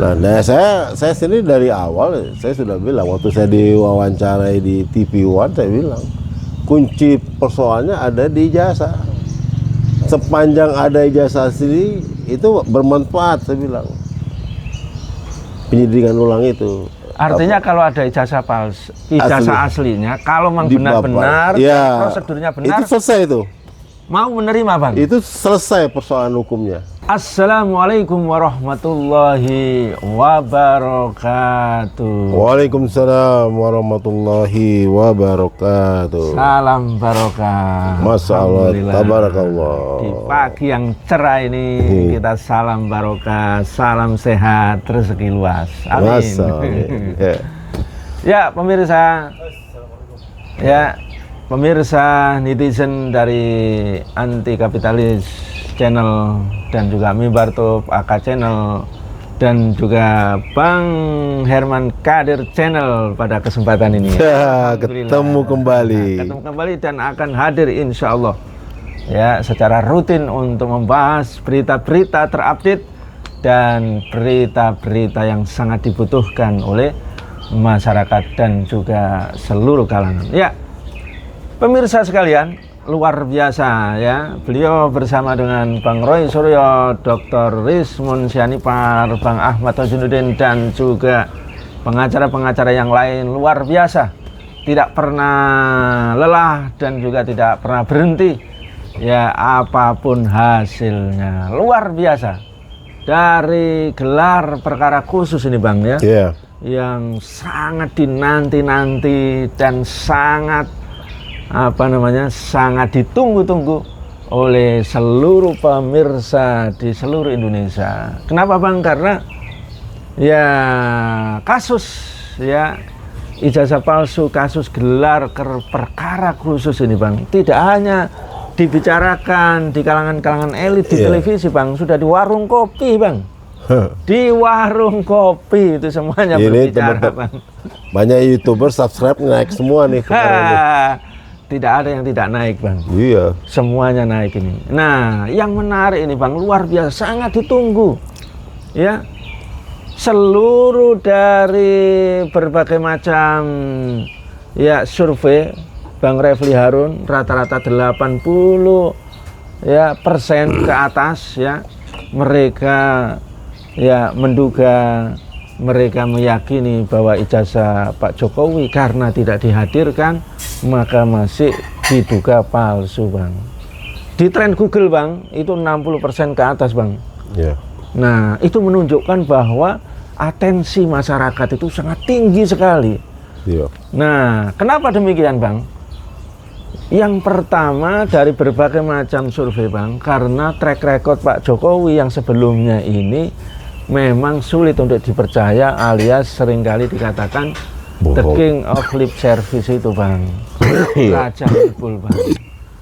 Nah, saya sendiri dari awal saya sudah bilang waktu saya diwawancarai di TV One, saya bilang kunci persoalannya ada di ijazah. Sepanjang ada ijazah asli itu bermanfaat, saya bilang. Penyidikan ulang itu. Artinya kalau ada ijazah palsu, ijazah aslinya, kalau memang benar-benar ya, prosedurnya benar, itu selesai itu. mau menerima, Bang. Itu selesai persoalan hukumnya. Assalamualaikum warahmatullahi wabarakatuh. Waalaikumsalam warahmatullahi wabarakatuh. Salam barokah. Masya Allah, tabarakallah. Di pagi yang cerah ini kita salam barokah, salam sehat, rezeki luas. Amin. Masya Allah. Ya, pemirsa netizen dari Anti Kapitalis Channel dan juga Mibartub AK Channel dan juga Bang Herman Kadir Channel pada kesempatan ini. Ya, ketemu kembali. Ketemu kembali dan akan hadir insya Allah ya secara rutin untuk membahas berita-berita terupdate dan berita-berita yang sangat dibutuhkan oleh masyarakat dan juga seluruh kalangan. Ya, pemirsa sekalian, luar biasa ya. Beliau bersama dengan Bang Roy Suryo, Dr. Rismun Sianipar, Bang Ahmad Hasanuddin dan juga pengacara-pengacara yang lain luar biasa. Tidak pernah lelah dan juga tidak pernah berhenti. Ya, apapun hasilnya luar biasa. Dari gelar perkara khusus ini, Bang ya. Yeah. Yang sangat dinanti-nanti dan sangat sangat ditunggu-tunggu oleh seluruh pemirsa di seluruh Indonesia. Kenapa, Bang? Karena ya kasus ya ijazah palsu, kasus gelar perkara khusus ini, Bang, tidak hanya dibicarakan di kalangan-kalangan elit di televisi, Bang, sudah di warung kopi, Bang. Di warung kopi itu semuanya ini berbicara, Bang. Banyak YouTuber subscribe naik semua nih. Tidak ada yang tidak naik, Bang. Iya. Semuanya naik ini. Nah, yang menarik ini, Bang, luar biasa, sangat ditunggu. Ya, seluruh dari berbagai macam ya survei, Bang Refli Harun rata-rata 80% ke atas ya mereka ya menduga, mereka meyakini bahwa ijazah Pak Jokowi karena tidak dihadirkan maka masih diduga palsu, Bang. Di tren Google, Bang, itu 60% ke atas, Bang. Yeah. Nah, itu menunjukkan bahwa atensi masyarakat itu sangat tinggi sekali. Yeah. Nah, kenapa demikian, Bang? Yang pertama dari berbagai macam survei, Bang, karena track record Pak Jokowi yang sebelumnya ini memang sulit untuk dipercaya, alias seringkali dikatakan the king of lip service itu, Bang. Raja Lipul, Bang.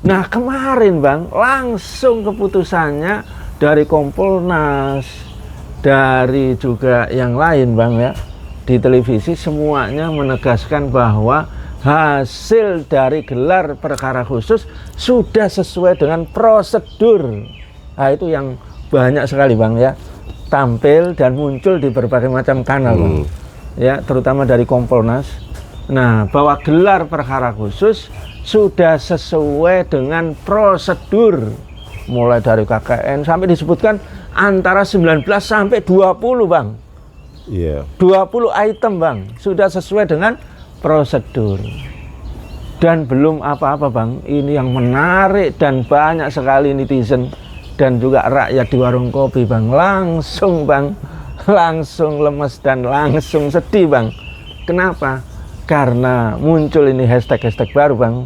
Nah, kemarin, Bang, langsung keputusannya dari Kompolnas, dari juga yang lain, Bang ya, di televisi semuanya menegaskan bahwa hasil dari gelar perkara khusus sudah sesuai dengan prosedur. Nah, itu yang banyak sekali, Bang ya, tampil dan muncul di berbagai macam kanal, Bang. Ya, terutama dari Kompolnas. Nah, bahwa gelar perkara khusus sudah sesuai dengan prosedur, mulai dari KKN sampai disebutkan antara 19 sampai 20, Bang. Iya. 20 item, Bang, sudah sesuai dengan prosedur. Dan belum apa-apa, Bang, ini yang menarik dan banyak sekali netizen dan juga rakyat di warung kopi, Bang, langsung, Bang, langsung lemes dan langsung sedih, Bang. Kenapa? Karena muncul ini hashtag baru, Bang,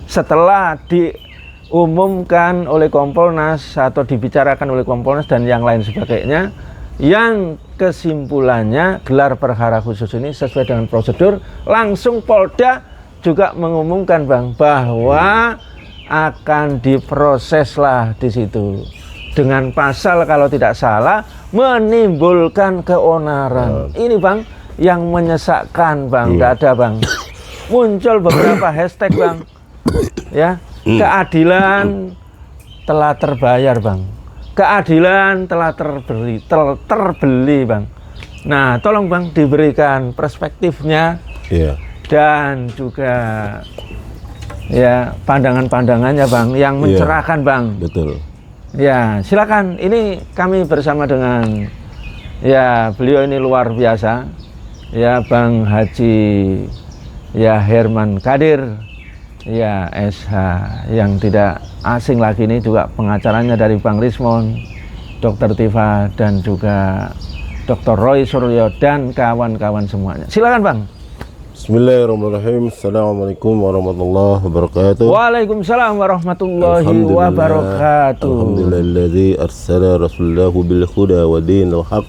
setelah diumumkan oleh Kompolnas atau dibicarakan oleh Kompolnas dan yang lain sebagainya, yang kesimpulannya gelar perkara khusus ini sesuai dengan prosedur. Langsung Polda juga mengumumkan, Bang, bahwa akan diproseslah di situ dengan pasal kalau tidak salah menimbulkan keonaran. Ini, Bang, yang menyesakkan, Bang. Tidak ada, Bang. Muncul beberapa hashtag, Bang. Ya, keadilan telah terbayar, Bang. keadilan telah terbeli Bang. Nah, tolong Bang diberikan perspektifnya Iya. dan juga ya pandangan-pandangannya Bang yang mencerahkan Bang. Betul. Ya, silakan. Ini kami bersama dengan ya beliau ini luar biasa. Ya, Bang Haji ya Herman Kadir. Ya, SH yang tidak asing lagi ini juga pengacaranya dari Bang Rismon, Dr. Tifa dan juga Dr. Roy Suryo dan kawan-kawan semuanya. Silakan Bang. Bismillahirrahmanirrahim. Assalamualaikum warahmatullahi wabarakatuh. Waalaikumsalam warahmatullahi wabarakatuh. Alhamdulillahilladzi arsala rasulahu bil huda wa dinil haq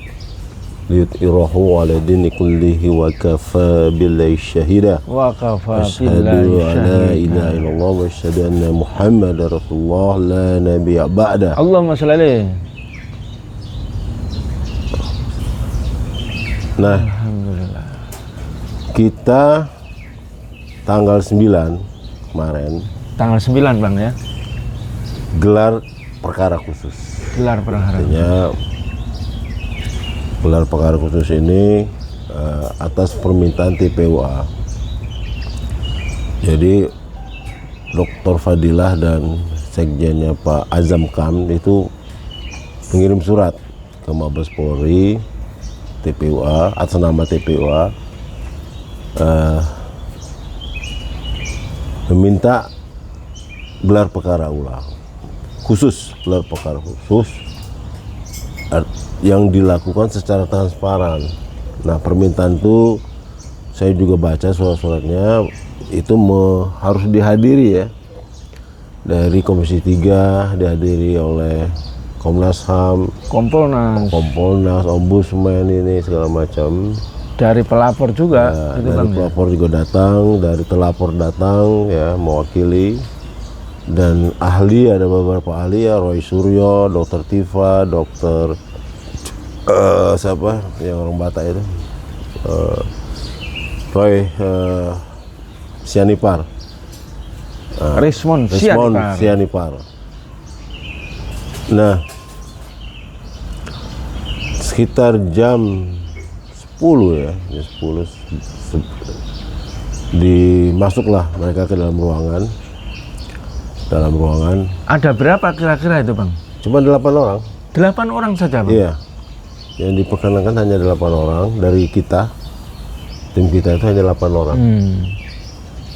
liyudhhirahu 'ala dini kullihi wa kafa billahi syahida. Wa kafa Asyhadu billahi an la ilaha syahida. illallah wa asyhadu anna Muhammadar Rasulullah la nabiyya ba'da. Allahumma shalli alaihi. Nah, Alhamdulillah. kita tanggal 9 kemarin Tanggal 9 Bang ya. gelar perkara khusus. Gelar perkara. Artinya gelar perkara khusus ini atas permintaan TPUA. Jadi Dr. Fadilah dan sekjennya Pak Azam Kam itu mengirim surat ke Mabes Polri, TPUA, atas nama TPUA, meminta gelar perkara ulang khusus, gelar perkara khusus yang dilakukan secara transparan. Nah, permintaan itu saya juga baca surat-suratnya, itu harus dihadiri ya, dari Komisi 3, dihadiri oleh Komnas HAM, Kompolnas, Ombudsman, ini segala macam. Dari pelapor juga Nah, itu dari Bang. pelapor juga datang, dari telapor datang ya, mewakili, dan ahli, ada beberapa ahli ya, Roy Suryo, Dr. Tifa, Dr. Siapa yang orang Batak itu, Roy Sianipar, Rismon Sianipar. Nah, sekitar jam 10 ya, jam 10 dimasuklah mereka ke dalam ruangan. Ada berapa kira-kira itu Bang? Cuma 8 orang. 8 orang saja Bang? Iya, yang diperkenankan hanya 8 orang dari kita. Tim kita itu hanya 8 orang.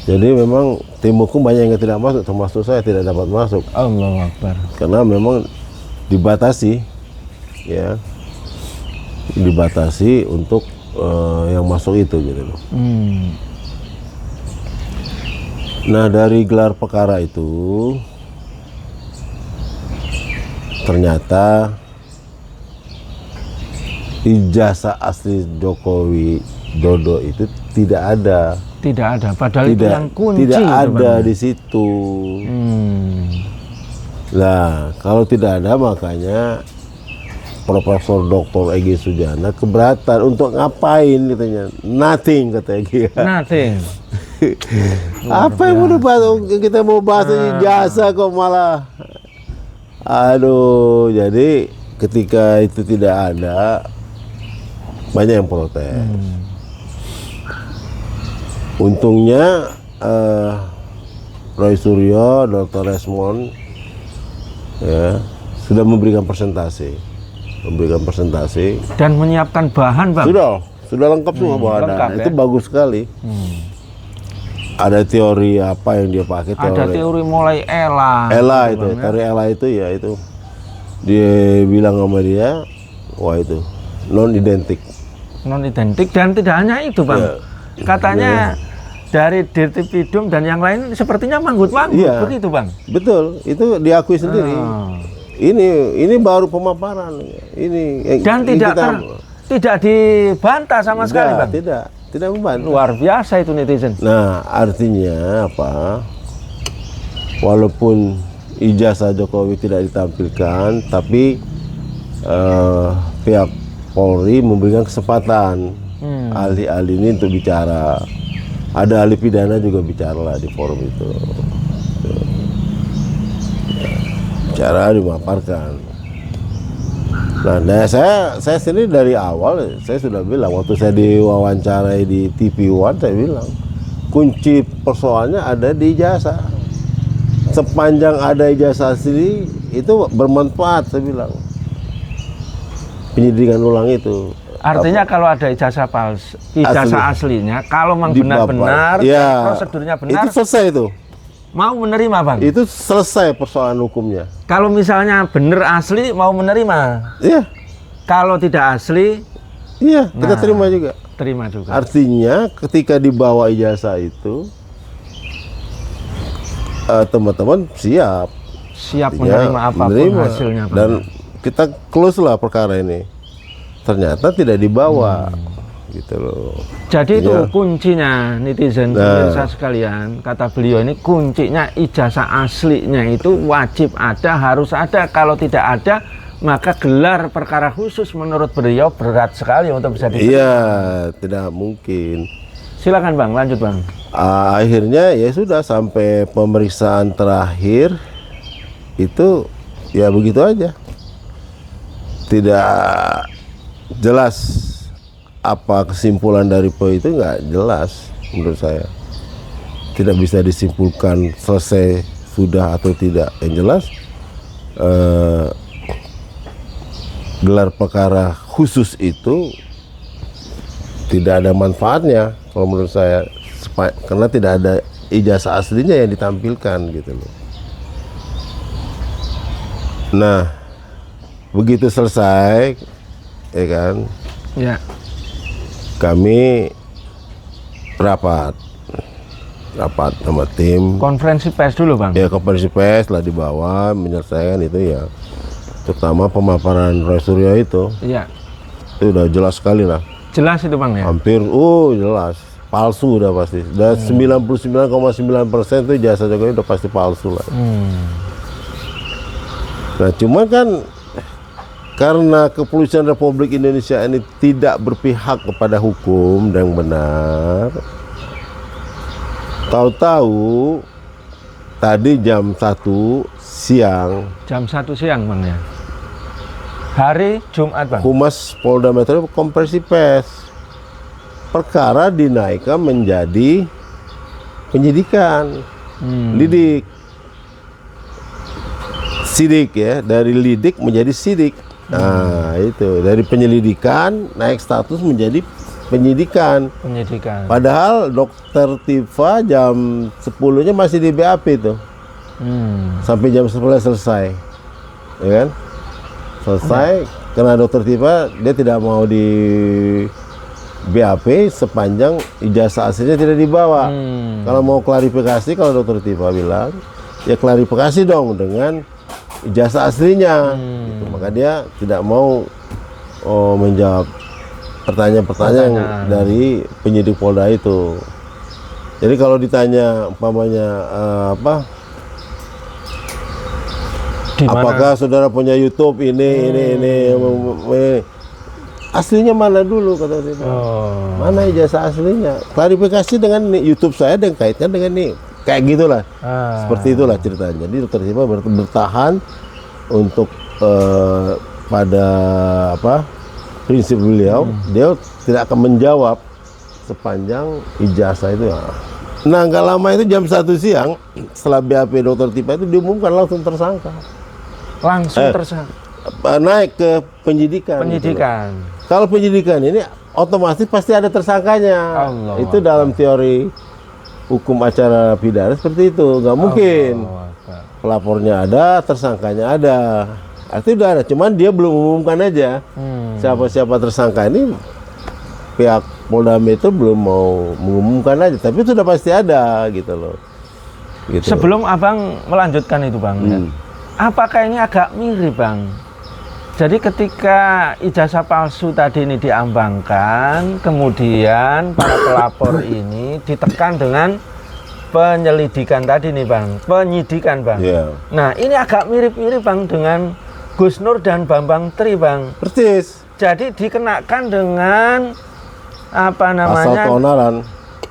Jadi memang tim hukum banyak yang tidak masuk, termasuk saya tidak dapat masuk. Allahu Akbar. Karena memang dibatasi ya, dibatasi untuk yang masuk itu gitu loh. Nah, dari gelar perkara itu ternyata ijazah asli Jokowi Dodo itu tidak ada. Tidak ada, padahal itu yang kunci. Tidak itu, ada Bang. di situ. Nah, kalau tidak ada, makanya Profesor Dr. Egy Sujana keberatan. Untuk ngapain katanya? Nothing kata Egy. Nothing. Apa yang mau dibahas? Kita mau bahas ijazah kok malah. Aduh, jadi ketika itu tidak ada, banyak yang protes. Untungnya Roy Suryo, Dr. Resmond ya, sudah memberikan presentasi. Dan menyiapkan bahan Bang. Sudah lengkap semua bahannya. lengkap, Itu ya? bagus sekali. Ada teori apa yang dia pakai? Ada teori mulai ELA. Ela gitu, itu, Bang, ya. teori Ela itu ya itu. Dia bilang sama dia, wah itu non identik. Non identik, dan tidak hanya itu Bang. Ya. Katanya dari Dirtipidum dan yang lain sepertinya manggut-manggut Iya. begitu Bang. Betul, itu diakui sendiri. Ini baru pemaparan. Dan tidak dibantah sama sekali Bang. Tidak membantah. Luar biasa itu netizen. Nah, artinya apa? Walaupun ijazah Jokowi tidak ditampilkan, tapi pihak Polri memberikan kesempatan ahli-ahli ini untuk bicara. Ada ahli pidana juga bicara lah di forum itu. Bicara, dimaparkan. Nah, saya sendiri dari awal saya sudah bilang waktu saya diwawancarai di TV One, saya bilang kunci persoalannya ada di ijazah. Sepanjang ada ijazah asli itu bermanfaat, saya bilang. Penyidikan ulang itu. Artinya kalau ada ijazah palsu, ijazah aslinya, kalau memang benar-benar ya, prosedurnya benar, itu selesai itu. mau menerima, Bang. Itu selesai persoalan hukumnya. Kalau misalnya benar asli mau menerima. Iya. Kalau tidak asli, Iya, kita terima juga. terima juga. Artinya ketika dibawa ijazah itu teman-teman siap menerima apapun hasilnya, Bang. dan kita close lah perkara ini. Ternyata tidak dibawa gitu loh. Jadi itu Iya. kuncinya, netizen pemirsa sekalian, kata beliau ini kuncinya ijazah aslinya itu wajib ada, harus ada. Kalau tidak ada, maka gelar perkara khusus menurut beliau berat sekali untuk bisa diterima. Iya, tidak mungkin. Silakan Bang, lanjut Bang. Akhirnya ya sudah sampai pemeriksaan terakhir itu ya begitu aja. Tidak jelas apa kesimpulan dari itu, nggak jelas menurut saya. Tidak bisa disimpulkan selesai sudah atau tidak. Yang jelas gelar perkara khusus itu tidak ada manfaatnya kalau menurut saya, karena tidak ada ijazah aslinya yang ditampilkan gitu loh. Nah, begitu selesai ya kan, Ya. kami rapat sama tim. Konferensi pers dulu Bang. Ya, konferensi pers lah dibawa menyelesaikan itu ya, terutama pemaparan Roy Suryo itu Iya. udah jelas sekali lah, Jelas itu Bang ya. hampir jelas palsu udah pasti, udah 99,9% itu jasa Jokowi udah pasti palsu lah. Nah, cuma kan karena Kepolisian Republik Indonesia ini tidak berpihak kepada hukum yang benar, tahu-tahu tadi jam 1 siang Jam 1 siang Bang ya. Hari Jumat Bang. Humas Polda Metro konferensi pers, perkara dinaikkan menjadi penyidikan, sidik ya, dari lidik menjadi sidik. Nah, itu dari penyelidikan naik status menjadi penyidikan. Padahal Dokter Tifa jam 10-nya masih di BAP itu. Sampai jam 11 selesai. Ya kan? Selesai karena Dokter Tifa dia tidak mau di BAP sepanjang ijazah aslinya tidak dibawa. Kalau mau klarifikasi, kalau Dokter Tifa bilang, ya klarifikasi dong dengan ijazah aslinya. Gitu. Maka dia tidak mau menjawab pertanyaan-pertanyaan dari penyidik Polda itu. Jadi kalau ditanya umpamanya apakah saudara punya YouTube ini aslinya mana dulu, kata dia. Mana ijazah aslinya? Klarifikasi dengan YouTube saya dan kaitkan dengan nih. Kayak gitulah. Seperti itulah ceritanya. Jadi Dokter Tifa bertahan untuk pada prinsip beliau, dia tidak akan menjawab sepanjang ijazah itu ya. Nah, nggak lama itu jam 1 siang setelah BAP Dokter Tifa itu diumumkan langsung tersangka. Naik ke penyidikan. Gitu. Kalau penyidikan ini otomatis pasti ada tersangkanya. Itu dalam teori hukum acara pidana seperti itu, nggak mungkin. Pelapornya ada, tersangkanya ada. Artinya udah ada, cuman dia belum umumkan aja. Siapa-siapa tersangka ini pihak Polda Metro belum mau mengumumkan aja, tapi itu sudah pasti ada gitu loh. Gitu. Sebelum Abang melanjutkan itu Bang, apakah ini agak mirip Bang? Jadi ketika ijazah palsu tadi ini diambangkan, kemudian para pelapor ini ditekan dengan penyelidikan tadi nih Bang, penyidikan Bang. Nah, ini agak mirip-mirip Bang dengan Gus Nur dan Bambang Tri Bang. Persis. Jadi dikenakan dengan apa namanya? Pasal keonaran.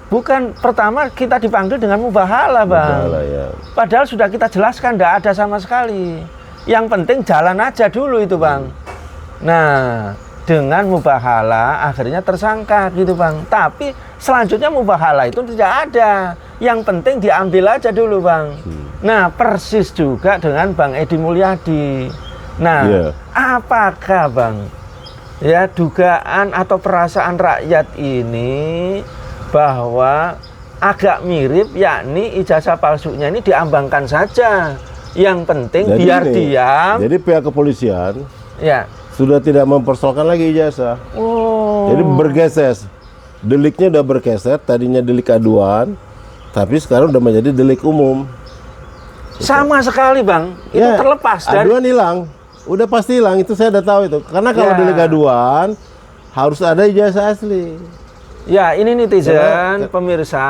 Bukan, pertama kita dipanggil dengan mubahalah Bang. Ya. Padahal sudah kita jelaskan tidak ada sama sekali. Yang penting jalan aja dulu itu Bang. Nah, dengan mubahala akhirnya tersangka gitu Bang. Tapi selanjutnya mubahala itu tidak ada. Yang penting diambil aja dulu Bang. Nah, persis juga dengan Bang Edi Mulyadi. Nah, apakah Bang ya dugaan atau perasaan rakyat ini bahwa agak mirip, yakni ijazah palsunya ini diambangkan saja. Yang penting Jadi biar ini, diam. Jadi pihak kepolisian Ya. sudah tidak mempersoalkan lagi ijazah. Oh. Jadi bergeser. Deliknya udah bergeser, tadinya delik aduan, tapi sekarang udah menjadi delik umum. Sama sekali Bang, itu Ya, terlepas dari aduan hilang. Udah pasti hilang, itu saya udah tahu itu. Karena kalau Ya. delik aduan harus ada ijazah asli. ya ini netizen, Karena- pemirsa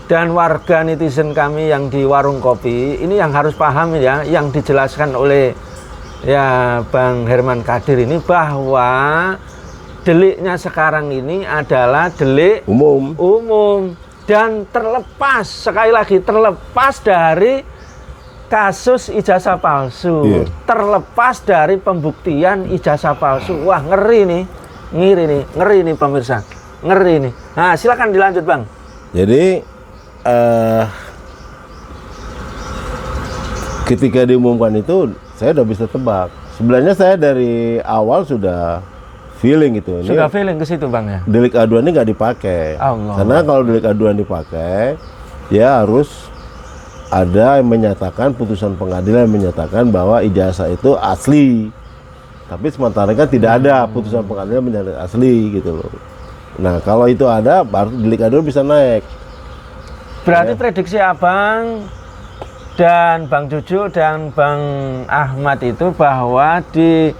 dan warga netizen kami yang di warung kopi, ini yang harus paham ya, yang dijelaskan oleh ya Bang Herman Kadir ini bahwa deliknya sekarang ini adalah delik umum dan terlepas, sekali lagi terlepas dari kasus ijazah palsu, Iya. terlepas dari pembuktian ijazah palsu. Wah, ngeri nih pemirsa, ngeri nih. Nah, silakan dilanjut Bang. Jadi ketika diumumkan itu saya udah bisa tebak. Sebenarnya saya dari awal sudah feeling gitu. Sudah feeling ke situ Bang ya. Delik aduan ini nggak dipakai. Allah. Karena kalau delik aduan dipakai, ya harus ada yang menyatakan, putusan pengadilan yang menyatakan bahwa ijazah itu asli. Tapi sementara kan tidak ada putusan pengadilan menyatakan asli gitu loh. Nah, kalau itu ada, baru delik aduan bisa naik. Berarti prediksi Abang dan Bang Juju dan Bang Ahmad itu bahwa di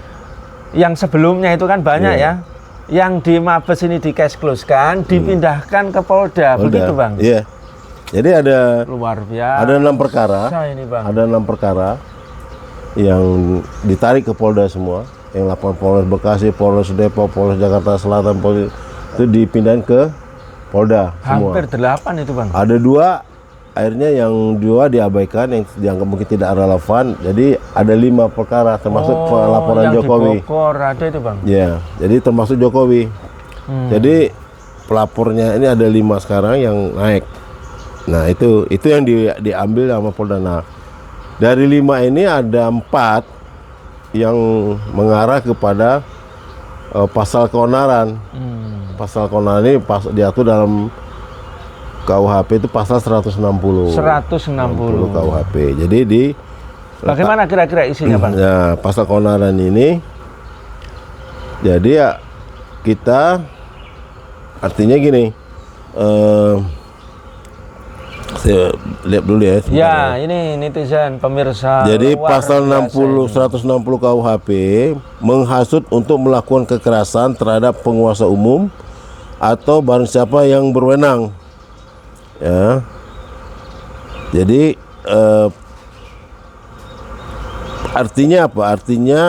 yang sebelumnya itu kan banyak ya, yang di Mabes ini dikeskloskan, dipindahkan ke Polda, begitu Bang? Iya. Jadi ada Luar biasa. ada 6 perkara. Ini, Bang. Ada 6 perkara yang ditarik ke Polda semua. Yang 8 Polres Bekasi, Polres Depok, Polres Jakarta Selatan, Polres itu dipindahin ke Polda semua. Hampir 8 itu Bang. Ada 2 akhirnya yang 2 diabaikan, yang dianggap mungkin tidak relevan. Jadi ada 5 perkara termasuk laporan yang Jokowi. Di Bogor ada itu Bang. Ya, jadi termasuk Jokowi. Jadi pelapornya ini ada 5 sekarang yang naik. Nah itu yang diambil sama Polda. Nah dari 5 ini ada 4 yang mengarah kepada pasal keonaran. Pasal keonaran ini diatur dalam KUHP itu pasal 160. 160 KUHP. Jadi bagaimana kira-kira isinya Bang? ya, pasal keonaran ini, jadi ya kita artinya gini. Saya lihat dulu ya. Ya, ini netizen pemirsa. Jadi luar pasal biasa 160 KUHP menghasut untuk melakukan kekerasan terhadap penguasa umum atau barang siapa yang berwenang. Ya. Jadi artinya apa? Artinya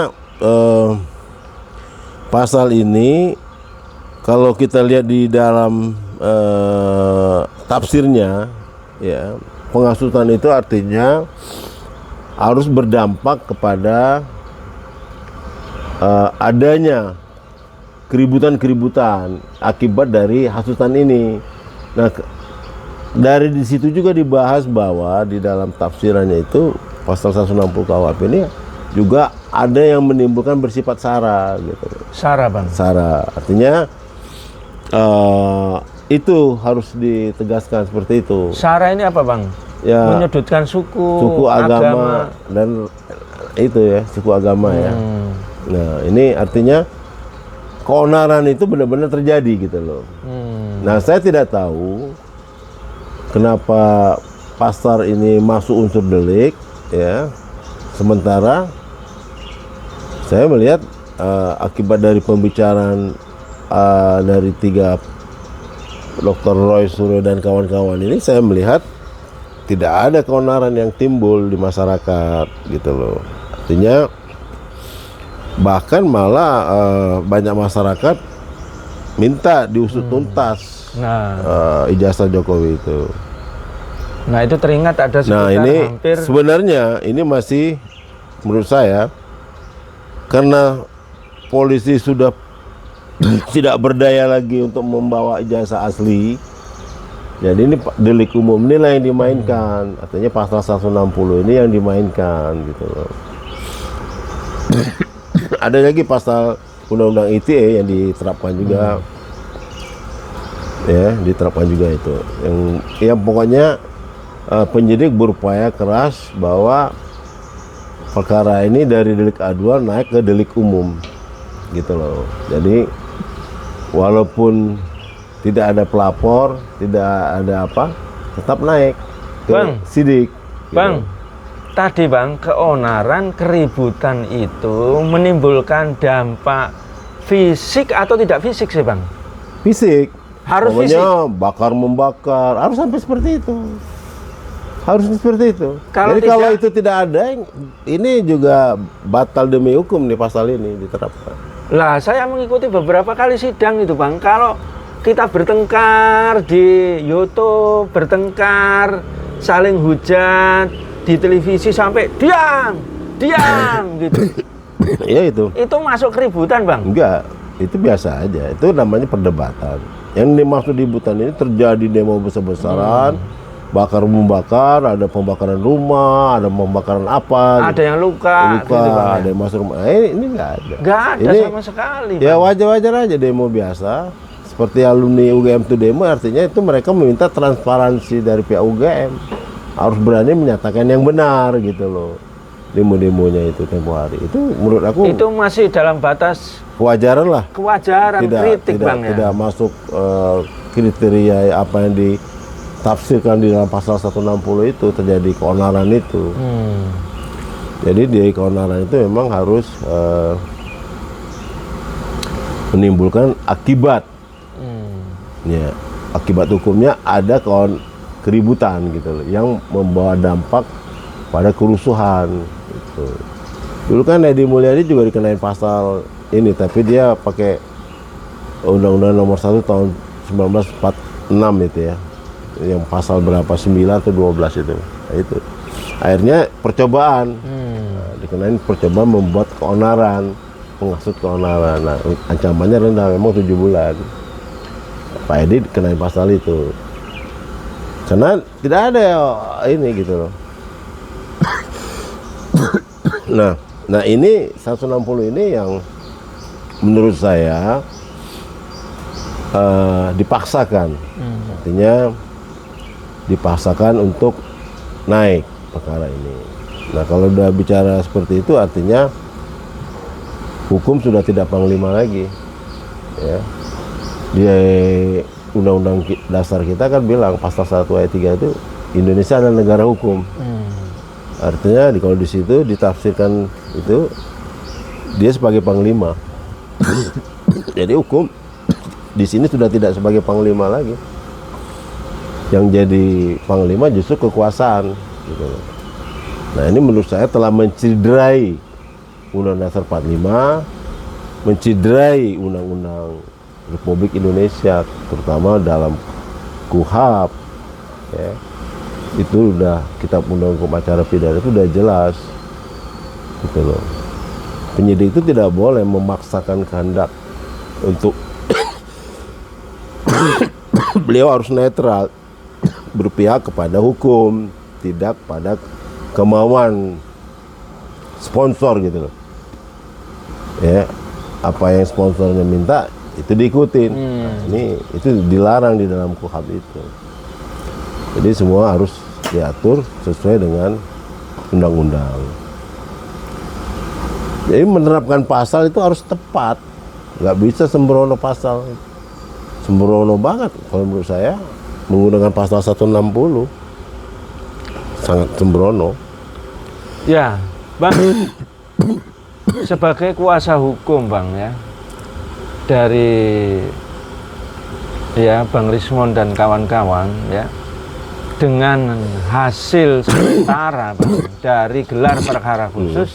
pasal ini kalau kita lihat di dalam tafsirnya, ya, penghasutan itu artinya harus berdampak kepada adanya keributan-keributan akibat dari hasutan ini. Nah, dari di situ juga dibahas bahwa di dalam tafsirannya itu pasal 160 KUHP ini juga ada yang menimbulkan bersifat sara gitu. Sara Bang. Sara artinya itu harus ditegaskan seperti itu. Sara ini apa Bang? Ya, Menyudutkan suku agama dan itu ya, suku agama ya. Nah, ini artinya keonaran itu benar-benar terjadi gitu loh. Nah, saya tidak tahu kenapa pasal ini masuk unsur delik ya. Sementara saya melihat akibat dari pembicaraan dari 3 Dr. Roy Suryo dan kawan-kawan ini, saya melihat tidak ada keonaran yang timbul di masyarakat gitu loh. Artinya bahkan malah banyak masyarakat minta diusut tuntas ijazah Jokowi itu. Nah itu teringat ada sekitar ini hampir sebenarnya ini masih menurut saya karena polisi sudah tidak berdaya lagi untuk membawa ijazah asli. Jadi ini delik umum inilah yang dimainkan. Artinya pasal 160 ini yang dimainkan gitu loh. Ada lagi pasal Undang-Undang ITE yang diterapkan juga. Ya, diterapkan juga itu. Yang pokoknya penyidik berupaya keras bahwa perkara ini dari delik aduan naik ke delik umum gitu loh. Jadi walaupun tidak ada pelapor, tidak ada apa, tetap naik ke Bang, sidik. Bang, tadi Bang, keonaran, keributan itu menimbulkan dampak fisik atau tidak fisik sih Bang? Fisik. Harus pokoknya bakar membakar, harus sampai seperti itu. Harus seperti itu. Jadi kalau itu tidak ada, ini juga batal demi hukum nih pasal ini diterapkan. Lah, saya mengikuti beberapa kali sidang itu Bang. Kalau kita bertengkar di YouTube, bertengkar, saling hujat di televisi sampai diam gitu. Ya itu. Itu masuk keributan Bang? Enggak, itu biasa aja. Itu namanya perdebatan. Yang dimaksud keributan ini terjadi demo besar-besaran, bakar membakar, ada pembakaran rumah, ada pembakaran apa. Ada yang luka gitu, Bang, ada yang masuk rumah. Ini enggak ada. Enggak ada ini, sama sekali. Ya Bang. wajar-wajar aja demo biasa. Seperti alumni UGM itu demo, artinya itu mereka meminta transparansi dari pihak UGM. Harus berani menyatakan yang benar gitu loh. Demo-demonya itu tempo hari. Itu menurut aku itu masih dalam batas kewajaran lah. Kewajaran kritik Bang ya. Tidak masuk kriteria apa yang ditafsirkan di dalam pasal 160 itu terjadi keonaran itu. Jadi di keonaran itu memang harus menimbulkan akibat. Ya, akibat hukumnya ada keributan gitu loh, yang membawa dampak pada kerusuhan gitu. Dulu kan Edi Mulyadi juga dikenain pasal ini, tapi dia pakai Undang-Undang Nomor 1 tahun 1946 itu ya, yang pasal berapa, 9 atau 12 itu. Nah, itu akhirnya percobaan, dikenain percobaan membuat keonaran, menghasut keonaran. Nah, ancamannya rendah, memang 7 bulan. Pak Edi dikenain pasal itu karena tidak ada ini gitu loh. Nah ini 160 ini yang menurut saya dipaksakan, artinya dipaksakan untuk naik perkara ini. Nah kalau udah bicara seperti itu artinya hukum sudah tidak panglima lagi ya. Di Undang-Undang Dasar kita kan bilang pasal 1 ayat 3 itu Indonesia adalah negara hukum. Artinya kalau di situ ditafsirkan itu dia sebagai panglima. Jadi hukum di sini sudah tidak sebagai panglima lagi. Yang jadi panglima justru kekuasaan gitu. Nah, ini menurut saya telah menciderai Undang-Undang Dasar 45, menciderai Undang-Undang Republik Indonesia, terutama dalam KUHP ya. Itu udah kitab undang hukum acara pidana itu udah jelas gitu loh. Penyidik itu tidak boleh memaksakan kehendak untuk beliau harus netral, berpihak kepada hukum, tidak pada kemauan sponsor gitu loh ya. Apa yang sponsornya minta itu diikutin. Nah, ini itu dilarang di dalam KUHP itu. Jadi semua harus diatur sesuai dengan undang-undang. Jadi menerapkan pasal itu harus tepat, nggak bisa sembrono pasal. Sembrono banget kalau menurut saya menggunakan pasal 160, sangat sembrono. Ya, Bang, sebagai kuasa hukum Bang ya, dari ya Bang Rismon dan kawan-kawan ya, dengan hasil sementara Bang, dari gelar perkara khusus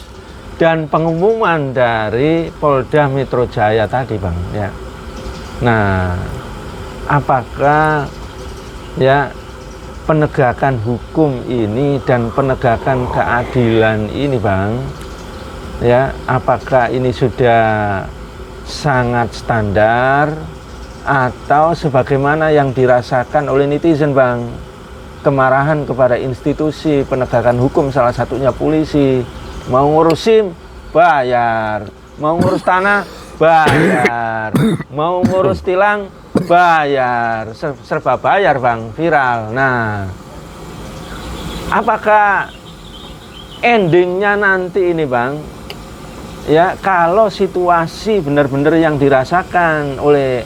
dan pengumuman dari Polda Metro Jaya tadi Bang ya. Nah, apakah ya penegakan hukum ini dan penegakan keadilan ini Bang ya, apakah ini sudah sangat standar atau sebagaimana yang dirasakan oleh netizen Bang, kemarahan kepada institusi penegakan hukum, salah satunya polisi. Mau ngurus SIM bayar, mau ngurus tanah bayar, mau ngurus tilang bayar, serba bayar Bang, viral. Nah, apakah endingnya nanti ini Bang, ya kalau situasi benar-benar yang dirasakan oleh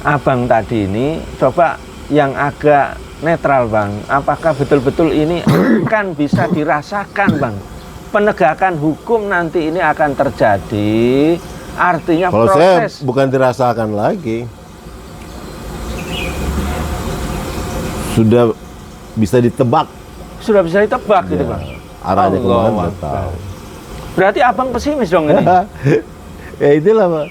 Abang tadi ini, coba yang agak netral Bang, apakah betul-betul ini akan bisa dirasakan Bang, penegakan hukum nanti ini akan terjadi, artinya Kalau proses saya bukan dirasakan lagi, sudah bisa ditebak sudah bisa ditebak gitu ya, Bang. arahnya kemana Allahu nggak Akbar. tahu. Berarti Abang pesimis dong ini. Ya itulah Pak.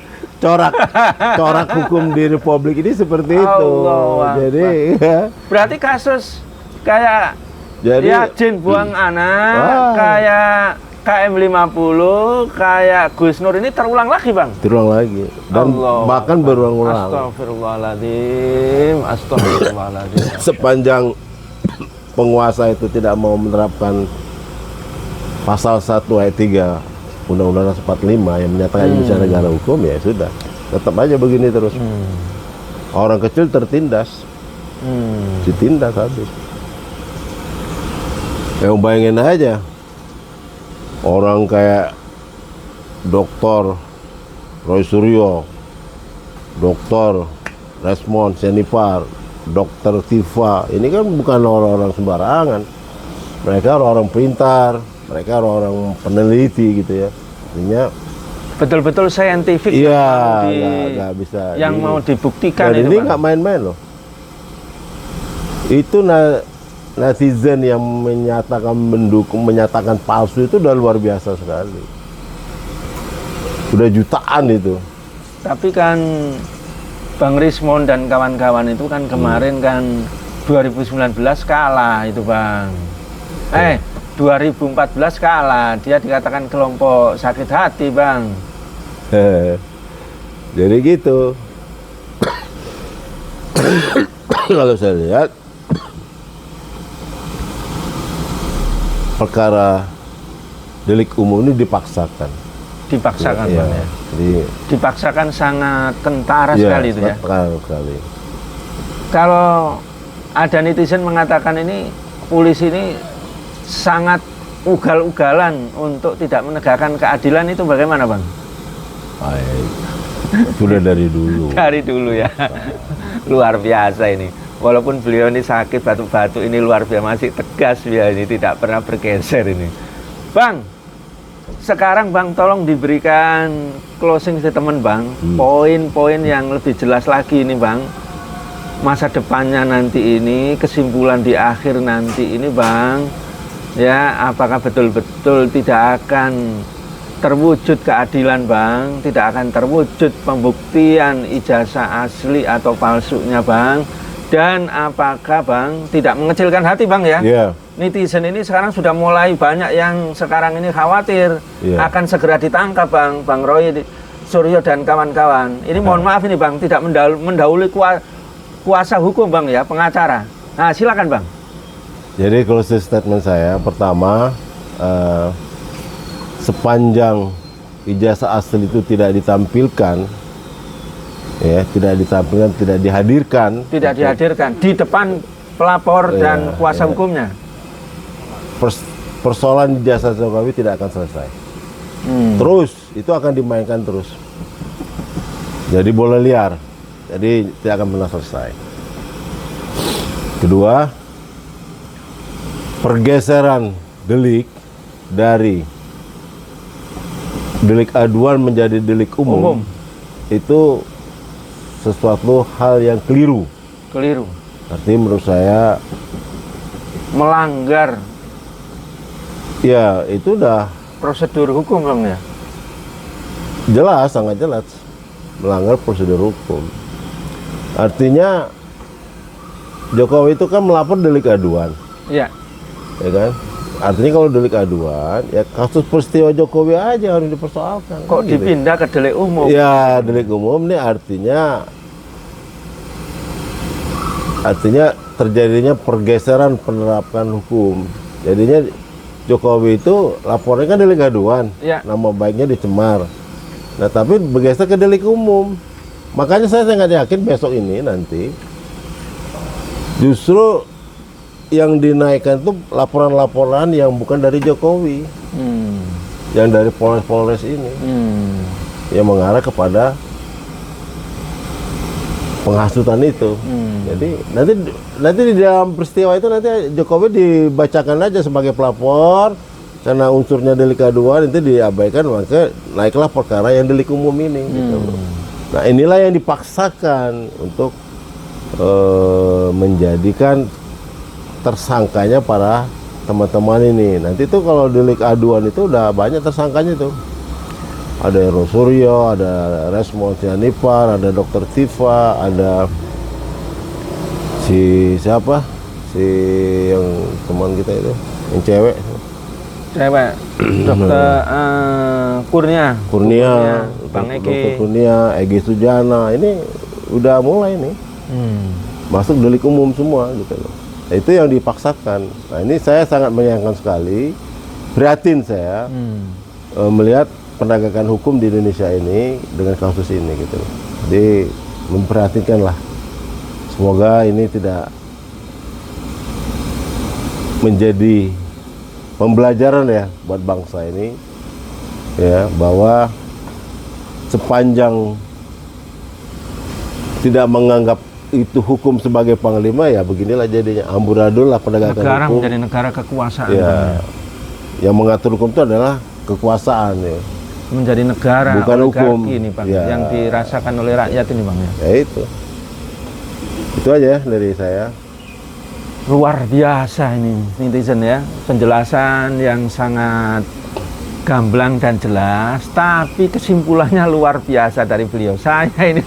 corak hukum di Republik ini seperti itu. Allahu Akbar. Jadi ya, Berarti kasus kayak jadi Yadin buang anak, Wah. kayak KM 50, kayak Gus Nur ini terulang lagi Bang. terulang lagi dan Allahu bahkan Akbar. berulang-ulang. Astagfirullahaladzim, astagfirullahaladzim. Sepanjang penguasa itu tidak mau menerapkan pasal 1 ayat 3 Undang-Undang 45 yang menyatakan Indonesia negara hukum, ya sudah, tetap aja begini terus. Orang kecil tertindas, ditindas habis. Yang bayangin aja, orang kayak Dr. Roy Suryo, Dr. Resmond Senipar, Dr. Tifa, ini kan bukan orang-orang sembarangan. Mereka orang-orang pintar, mereka orang-orang peneliti gitu ya. Artinya Betul-betul saintifik iya, yang nggak bisa. yang mau dibuktikan Dan itu ini Bang. nggak main-main loh. Itu netizen yang menyatakan mendukung, menyatakan palsu itu udah luar biasa sekali. Udah jutaan itu. Tapi kan Bang Rismond dan kawan-kawan itu kan kemarin kan 2019 kalah itu Bang. 2014 kalah, dia dikatakan kelompok sakit hati Bang. Jadi gitu. Kalau saya lihat perkara delik umum ini dipaksakan. Dipaksakan Iya, Bang ya. Jadi Dipaksakan sangat kentara sekali itu ya. sekali. Kalau ada netizen mengatakan ini polisi ini sangat ugal-ugalan untuk tidak menegakkan keadilan, itu bagaimana Bang? Baik. Sudah dari dulu. Dari dulu ya. Luar biasa ini. Walaupun beliau ini sakit batuk-batuk, ini luar biasa, masih tegas ya, ini tidak pernah bergeser ini. Bang, sekarang Bang tolong diberikan closing statement Bang, poin-poin yang lebih jelas lagi ini Bang. Masa depannya nanti ini, kesimpulan di akhir nanti ini Bang, ya, apakah betul-betul tidak akan terwujud keadilan Bang, tidak akan terwujud pembuktian ijazah asli atau palsunya Bang, dan apakah Bang tidak mengecilkan hati Bang ya? Iya. Netizen ini sekarang sudah mulai banyak yang sekarang ini khawatir akan segera ditangkap Bang Roy Suryo dan kawan-kawan. Ini mohon maaf ini Bang, tidak mendahului kuasa hukum Bang ya, pengacara. Nah silakan Bang. Jadi closing statement saya pertama, sepanjang ijazah asli itu tidak ditampilkan, ya, tidak dihadirkan di depan pelapor dan kuasa hukumnya. Persoalan ijazah Jokowi tidak akan selesai. Terus itu akan dimainkan terus. Jadi bola liar. Jadi tidak akan pernah selesai. Kedua, pergeseran delik dari delik aduan menjadi delik umum. Itu sesuatu hal yang keliru. Artinya menurut saya melanggar, ya itu udah prosedur hukum Bang ya. Jelas, sangat jelas melanggar prosedur hukum. Artinya Jokowi itu kan melapor delik aduan, Iya. ya kan? Artinya kalau delik aduan, ya kasus peristiwa Jokowi aja harus dipersoalkan. Kok Gitu. dipindah ke delik umum? Ya, delik umum ini artinya terjadinya pergeseran penerapan hukum. Jadinya Jokowi itu lapornya kan delik aduan, Ya. nama baiknya dicemar. Nah, tapi bergeser ke delik umum. Makanya saya sangat yakin besok ini nanti justru yang dinaikkan itu laporan-laporan yang bukan dari Jokowi, yang dari Polres-Polres ini, yang mengarah kepada penghasutan itu. Jadi nanti di dalam peristiwa itu nanti Jokowi dibacakan aja sebagai pelapor, karena unsurnya delik aduan itu diabaikan, maka naiklah perkara yang delik umum ini. Gitu. Nah, inilah yang dipaksakan untuk menjadikan tersangkanya para teman-teman ini. Nanti tuh kalau delik aduan itu udah banyak tersangkanya tuh. Ada Ero Suryo, ada Resmo Sianipar, ada Dr. Tifa, ada si siapa? Si yang teman kita itu, yang cewek. Dokter Kurnia, Bang Dr. Egi. Kurnia, Egy Sujana, ini udah mulai nih. Masuk delik umum semua gitu loh. Nah, itu yang dipaksakan. Nah, ini saya sangat menyayangkan sekali, prihatin saya melihat penegakan hukum di Indonesia ini dengan kasus ini gitu loh. Jadi memperhatikan lah. Semoga ini tidak menjadi pembelajaran ya buat bangsa ini, ya, bahwa sepanjang tidak menganggap itu hukum sebagai panglima, ya beginilah jadinya amburadul lah penegakan Negara hukum. menjadi negara kekuasaan. Ya, yang mengatur hukum itu adalah kekuasaan ya. Menjadi negara Bukan oligarki hukum. ini Bang, Ya. yang dirasakan oleh rakyat ini Bang ya. Ya itu aja ya dari saya. Luar biasa ini netizen ya, penjelasan yang sangat gamblang dan jelas, tapi kesimpulannya luar biasa dari beliau. Saya ini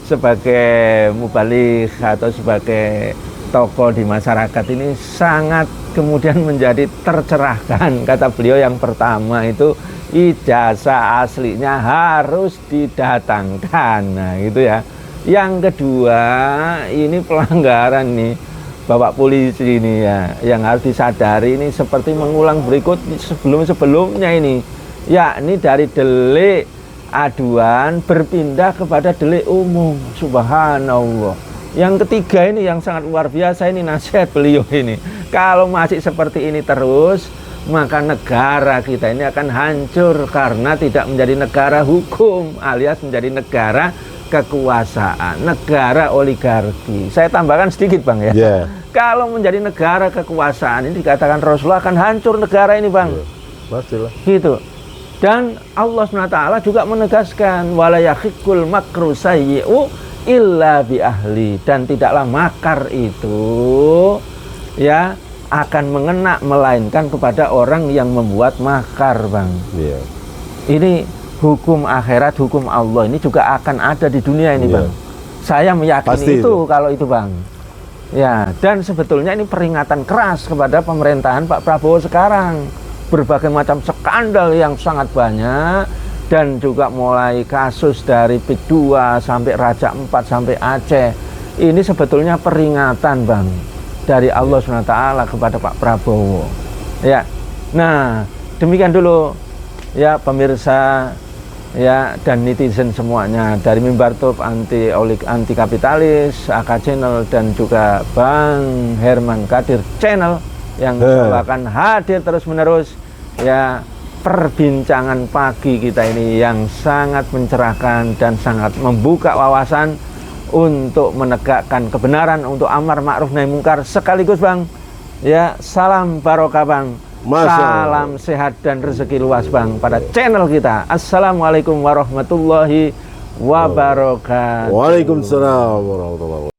sebagai mubalik atau sebagai tokoh di masyarakat ini sangat kemudian menjadi tercerahkan. Kata beliau yang pertama itu ijazah aslinya harus didatangkan. Nah, gitu ya. Yang kedua, ini pelanggaran nih Bapak polisi ini ya, yang harus disadari ini seperti mengulang berikut sebelum-sebelumnya ini, yakni dari delik aduan berpindah kepada delik umum. Subhanallah. Yang ketiga ini yang sangat luar biasa, ini nasihat beliau ini. Kalau masih seperti ini terus, maka negara kita ini akan hancur karena tidak menjadi negara hukum, alias menjadi negara kekuasaan, negara oligarki. Saya tambahkan sedikit Bang ya. Yeah. Kalau menjadi negara kekuasaan ini dikatakan Rasulullah akan hancur negara ini Bang. Yeah. Pastilah. Gitu. Dan Allah SWT juga menegaskan wala yahiqul makru sayyi'u illa bi ahli, dan tidaklah makar itu ya akan mengena melainkan kepada orang yang membuat makar Bang. Yeah. Ini hukum akhirat, hukum Allah ini juga akan ada di dunia ini Bang. Saya meyakini itu kalau itu Bang. Ya, dan sebetulnya ini peringatan keras kepada pemerintahan Pak Prabowo sekarang. Berbagai macam skandal yang sangat banyak, dan juga mulai kasus dari PIK 2 sampai Raja 4 sampai Aceh. Ini sebetulnya peringatan Bang dari Allah SWT kepada Pak Prabowo. Ya. Nah, demikian dulu ya pemirsa ya dan netizen semuanya dari Mimbar Top anti kapitalis, AK Channel, dan juga Bang Herman Kadir Channel yang akan hadir terus menerus ya. Perbincangan pagi kita ini yang sangat mencerahkan dan sangat membuka wawasan untuk menegakkan kebenaran, untuk amar ma'ruf nahi mungkar sekaligus Bang ya. Salam barokah Bang. Salam sehat dan rezeki luas Bang pada channel kita. Assalamualaikum warahmatullahi wabarakatuh. Waalaikumsalam warahmatullahi wabarakatuh.